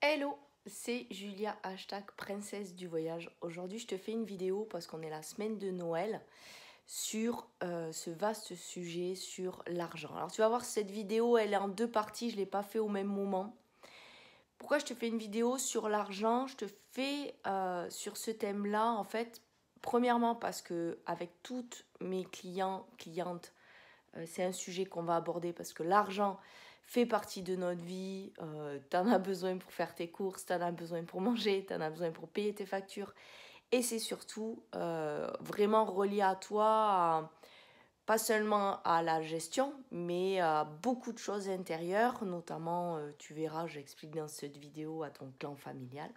Hello, c'est Julia, hashtag princesse du voyage. Aujourd'hui, je te fais une vidéo parce qu'on est la semaine de Noël sur ce vaste sujet sur l'argent. Alors, tu vas voir, cette vidéo, elle est en deux parties, je ne l'ai pas fait au même moment. Pourquoi je te fais une vidéo sur l'argent? Je te fais sur ce thème-là, en fait, premièrement parce que avec toutes mes clientes, c'est un sujet qu'on va aborder parce que l'argent fait partie de notre vie. Tu en as besoin pour faire tes courses, tu en as besoin pour manger, tu en as besoin pour payer tes factures. Et c'est surtout vraiment relié à toi, pas seulement à la gestion, mais à beaucoup de choses intérieures, notamment, tu verras, j'explique dans cette vidéo, à ton clan familial.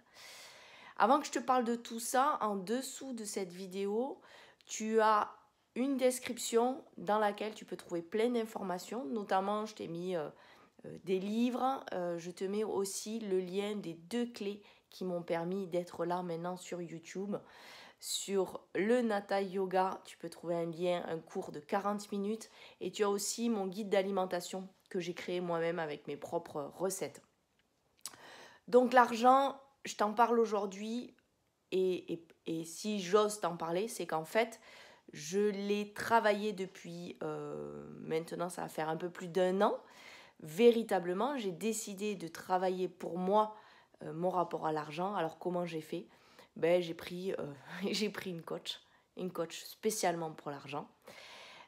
Avant que je te parle de tout ça, en dessous de cette vidéo, tu as une description dans laquelle tu peux trouver plein d'informations. Notamment, je t'ai mis des livres. Je te mets aussi le lien des 2 clés qui m'ont permis d'être là maintenant sur YouTube. Sur le Natha Yoga, tu peux trouver un lien, un cours de 40 minutes. Et tu as aussi mon guide d'alimentation que j'ai créé moi-même avec mes propres recettes. Donc l'argent, je t'en parle aujourd'hui. Et si j'ose t'en parler, c'est qu'en fait, je l'ai travaillé depuis maintenant, ça va faire un peu plus d'1 an. Véritablement, j'ai décidé de travailler pour moi mon rapport à l'argent. Alors comment j'ai fait? J'ai pris une coach spécialement pour l'argent.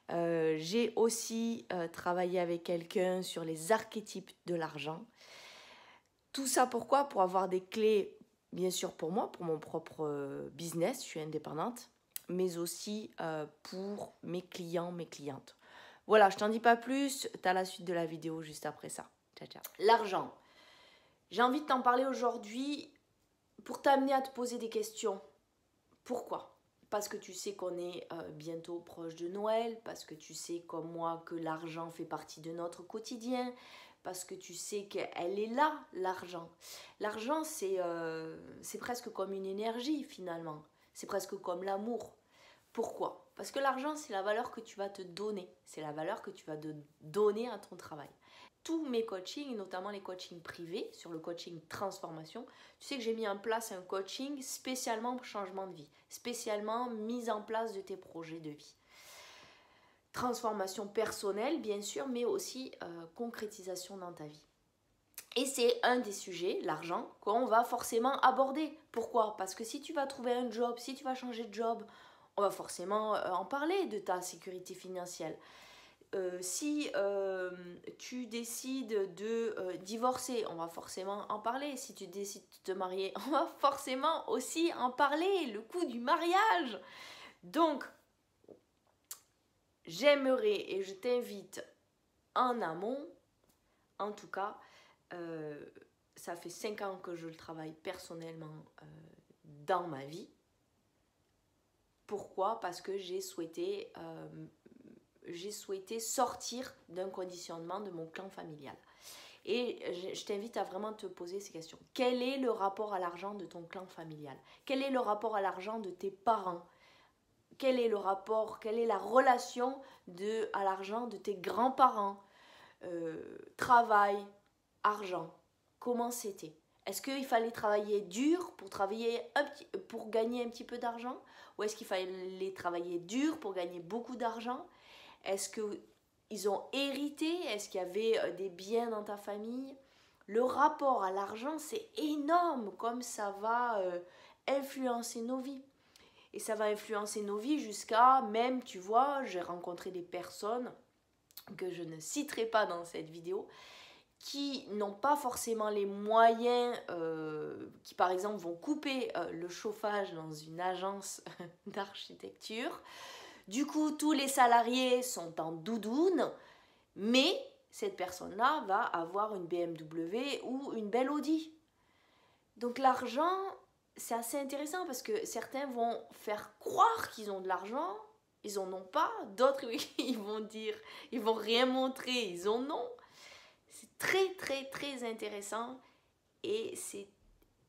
J'ai aussi travaillé avec quelqu'un sur les archétypes de l'argent. Tout ça pourquoi? Pour avoir des clés, bien sûr pour moi, pour mon propre business, je suis indépendante, mais aussi pour mes clients, mes clientes. Voilà, je t'en dis pas plus, tu as la suite de la vidéo juste après ça. Ciao, ciao. L'argent. J'ai envie de t'en parler aujourd'hui pour t'amener à te poser des questions. Pourquoi? Parce que tu sais qu'on est bientôt proche de Noël, parce que tu sais comme moi que l'argent fait partie de notre quotidien, parce que tu sais qu'elle est là, l'argent. L'argent, c'est presque comme une énergie finalement. C'est presque comme l'amour. Pourquoi? Parce que l'argent, c'est la valeur que tu vas te donner. C'est la valeur que tu vas te donner à ton travail. Tous mes coachings, notamment les coachings privés, sur le coaching transformation, tu sais que j'ai mis en place un coaching spécialement pour changement de vie, spécialement mise en place de tes projets de vie. Transformation personnelle, bien sûr, mais aussi concrétisation dans ta vie. Et c'est un des sujets, l'argent, qu'on va forcément aborder. Pourquoi? Parce que si tu vas trouver un job, si tu vas changer de job, on va forcément en parler de ta sécurité financière. Si tu décides de divorcer, on va forcément en parler. Si tu décides de te marier, on va forcément aussi en parler. Le coût du mariage. Donc, j'aimerais et je t'invite en amont, en tout cas, ça fait 5 ans que je le travaille personnellement dans ma vie. Pourquoi? Parce que j'ai souhaité sortir d'un conditionnement de mon clan familial. Et je t'invite à vraiment te poser ces questions. Quel est le rapport à l'argent de ton clan familial? Quel est le rapport à l'argent de tes parents? Quel est le rapport, quelle est la relation à l'argent de tes grands-parents? Travail, argent, comment c'était? Est-ce qu'il fallait travailler dur pour gagner un petit peu d'argent? Ou est-ce qu'il fallait travailler dur pour gagner beaucoup d'argent? Est-ce qu'ils ont hérité? Est-ce qu'il y avait des biens dans ta famille? Le rapport à l'argent, c'est énorme comme ça va influencer nos vies. Et ça va influencer nos vies jusqu'à même, tu vois, j'ai rencontré des personnes que je ne citerai pas dans cette vidéo, qui n'ont pas forcément les moyens, qui par exemple vont couper le chauffage dans une agence d'architecture. Du coup, tous les salariés sont en doudoune, mais cette personne-là va avoir une BMW ou une belle Audi. Donc l'argent, c'est assez intéressant parce que certains vont faire croire qu'ils ont de l'argent, ils en ont pas. D'autres, ils vont dire, ils vont rien montrer, ils en ont. C'est très, très, très intéressant. Et c'est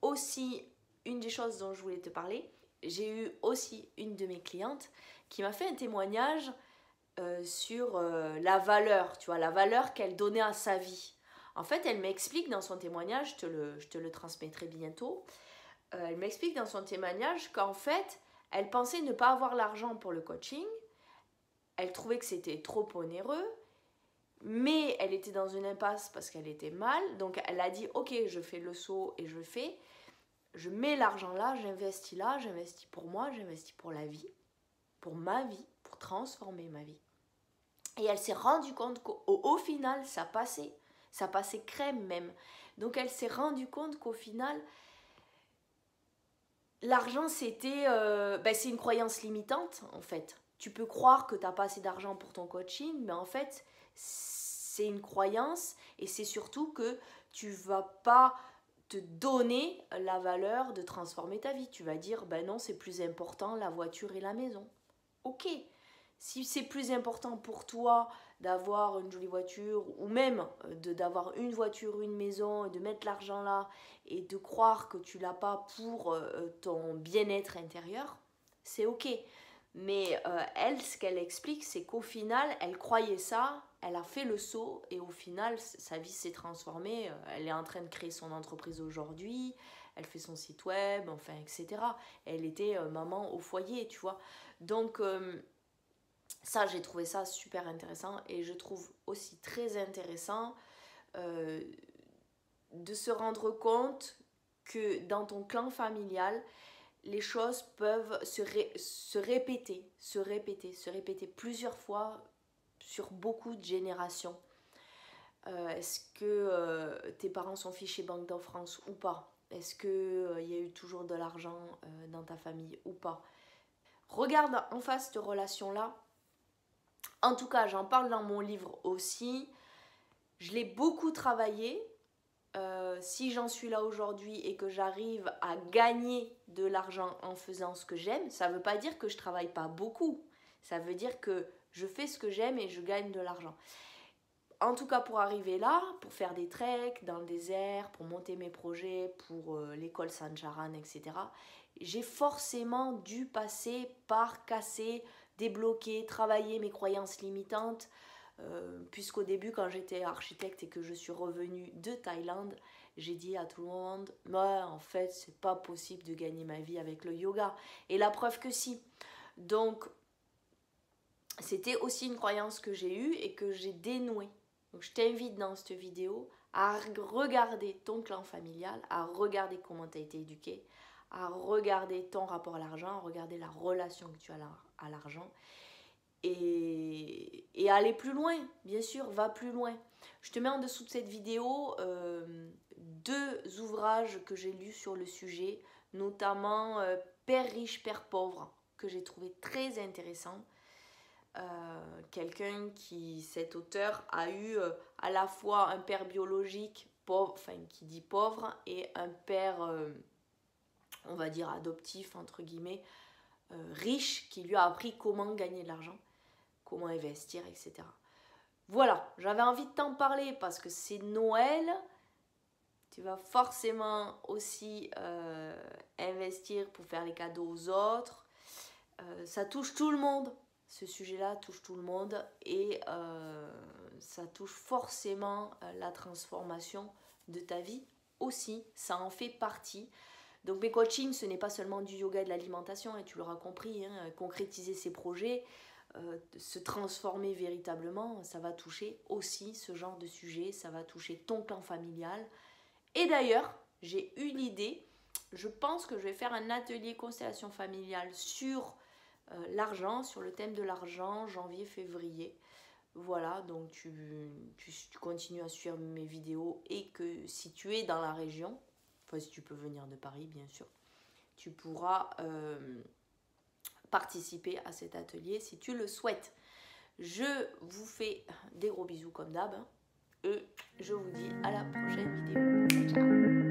aussi une des choses dont je voulais te parler. J'ai eu aussi une de mes clientes qui m'a fait un témoignage sur la valeur, tu vois, la valeur qu'elle donnait à sa vie. En fait, elle m'explique dans son témoignage, je te le transmettrai bientôt, elle m'explique dans son témoignage qu'en fait, elle pensait ne pas avoir l'argent pour le coaching, elle trouvait que c'était trop onéreux, mais elle était dans une impasse parce qu'elle était mal, donc elle a dit ok, je fais le saut et je mets l'argent là, j'investis pour moi, j'investis pour la vie, pour ma vie, pour transformer ma vie. Et elle s'est rendue compte qu'au final, ça passait crème même. Donc elle s'est rendue compte qu'au final, l'argent c'était, c'est une croyance limitante en fait. Tu peux croire que tu n'as pas assez d'argent pour ton coaching, mais en fait, c'est une croyance et c'est surtout que tu vas pas te donner la valeur de transformer ta vie. Tu vas dire, ben non, c'est plus important la voiture et la maison. Ok, si c'est plus important pour toi d'avoir une jolie voiture ou même d'avoir une voiture, une maison et de mettre l'argent là et de croire que tu l'as pas pour ton bien-être intérieur, c'est ok. Mais elle, ce qu'elle explique, c'est qu'au final, elle croyait ça, elle a fait le saut et au final, sa vie s'est transformée. Elle est en train de créer son entreprise aujourd'hui, elle fait son site web, enfin, etc. Elle était maman au foyer, tu vois. Donc, ça, j'ai trouvé ça super intéressant et je trouve aussi très intéressant de se rendre compte que dans ton clan familial, les choses peuvent se répéter plusieurs fois sur beaucoup de générations. Est-ce que tes parents sont fichés Banque de France ou pas? Est-ce qu'il y a eu toujours de l'argent dans ta famille ou pas? Regarde en face cette relation-là. En tout cas, j'en parle dans mon livre aussi. Je l'ai beaucoup travaillé. Si j'en suis là aujourd'hui et que j'arrive à gagner de l'argent en faisant ce que j'aime, ça ne veut pas dire que je ne travaille pas beaucoup. Ça veut dire que je fais ce que j'aime et je gagne de l'argent. En tout cas, pour arriver là, pour faire des treks dans le désert, pour monter mes projets, pour l'école Sancharan, etc., j'ai forcément dû passer par casser, débloquer, travailler mes croyances limitantes, puisqu'au début, quand j'étais architecte et que je suis revenue de Thaïlande, j'ai dit à tout le monde, moi, en fait, c'est pas possible de gagner ma vie avec le yoga. Et la preuve que si. Donc, c'était aussi une croyance que j'ai eue et que j'ai dénouée. Donc, je t'invite dans cette vidéo à regarder ton clan familial, à regarder comment tu as été éduqué, à regarder ton rapport à l'argent, à regarder la relation que tu as à l'argent et aller plus loin, bien sûr, va plus loin. Je te mets en dessous de cette vidéo 2 ouvrages que j'ai lus sur le sujet, notamment Père riche, Père pauvre, que j'ai trouvé très intéressant. Cet auteur a eu à la fois un père biologique pauvre, enfin qui dit pauvre, et un père, on va dire adoptif entre guillemets, riche, qui lui a appris comment gagner de l'argent, comment investir, etc. Voilà, j'avais envie de t'en parler parce que c'est Noël. Tu vas forcément aussi investir pour faire les cadeaux aux autres. Ça touche tout le monde. Ce sujet-là touche tout le monde et ça touche forcément la transformation de ta vie aussi. Ça en fait partie. Donc mes coachings, ce n'est pas seulement du yoga et de l'alimentation, et tu l'auras compris, hein, concrétiser ses projets, se transformer véritablement, ça va toucher aussi ce genre de sujet, ça va toucher ton clan familial. Et d'ailleurs, j'ai une idée, je pense que je vais faire un atelier constellation familiale sur l'argent, sur le thème de l'argent, janvier-février. Voilà, donc tu continues à suivre mes vidéos et que si tu es dans la région, enfin si tu peux venir de Paris bien sûr, tu pourras participer à cet atelier si tu le souhaites. Je vous fais des gros bisous comme d'hab et je vous dis à la prochaine vidéo. Ciao.